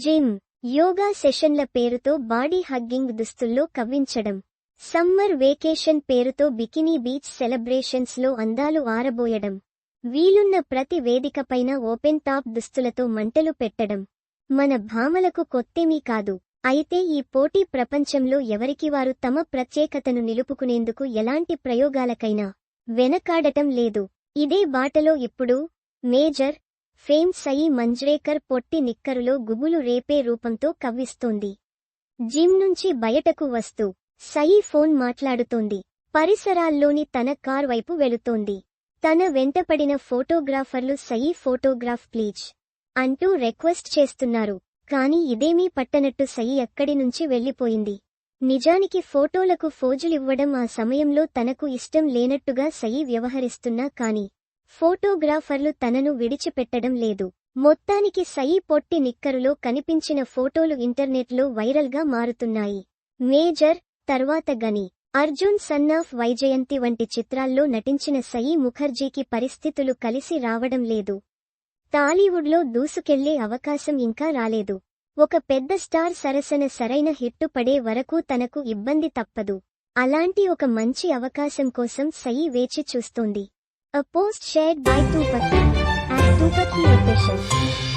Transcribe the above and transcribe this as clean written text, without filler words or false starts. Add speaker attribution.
Speaker 1: Gym, yoga సెషన్ల పేరుతో body hugging దుస్తుల్లో కవ్వించడం, సమ్మర్ వేకేషన్ పేరుతో బికినీ బీచ్ సెలబ్రేషన్స్ లో అందాలు ఆరబోయడం, వీలున్న ప్రతి వేదికపైన ఓపెన్ టాప్ దుస్తులతో మంటలు పెట్టడం మన భామలకు కొత్తేమీ కాదు. అయితే ఈ పోటీ ప్రపంచంలో ఎవరికి వారు తమ ప్రత్యేకతను నిలుపుకునేందుకు ఎలాంటి ప్రయోగాలకైనా వెనకాడటం లేదు. ఇదే బాటలో ఇప్పుడు మేజర్ ఫేమ్ సయి మంజ్రేకర్ పొట్టి నిక్కరులో గుబులు రేపే రూపంతో కవ్విస్తోంది. జిమ్ నుంచి బయటకు వస్తూ సయి ఫోన్ మాట్లాడుతోంది. పరిసరాల్లోని తన కార్ వైపు వెళుతోంది. తన వెంటపడిన ఫోటోగ్రాఫర్లు సయి ఫోటోగ్రాఫ్ ప్లీజ్ అంటూ రిక్వెస్ట్ చేస్తున్నారు. కానీ ఇదేమీ పట్టనట్టు సయి అక్కడి నుంచి వెళ్లిపోయింది. నిజానికి ఫోటోలకు ఫోజులివ్వడం ఆ సమయంలో తనకు ఇష్టం లేనట్టుగా సయి వ్యవహరిస్తున్నా కానీ ఫోటోగ్రాఫర్లు తనను విడిచిపెట్టడం లేదు. మొత్తానికి సయి పొట్టి నిక్కరులో కనిపించిన ఫోటోలు ఇంటర్నెట్లో వైరల్గా మారుతున్నాయి. మేజర్, తర్వాత గని, అర్జున్ సన్ ఆఫ్ వైజయంతి వంటి చిత్రాల్లో నటించిన సయి ముఖర్జీకి పరిస్థితులు కలిసి రావడం లేదు. టాలీవుడ్లో దూసుకెళ్లే అవకాశం ఇంకా రాలేదు. ఒక పెద్ద స్టార్ సరసన సరైన హిట్టు పడే వరకు తనకు ఇబ్బంది తప్పదు. అలాంటి ఒక మంచి అవకాశం కోసం సయి వేచి చూస్తోంది. A post shared by Tupati at Tupati Official.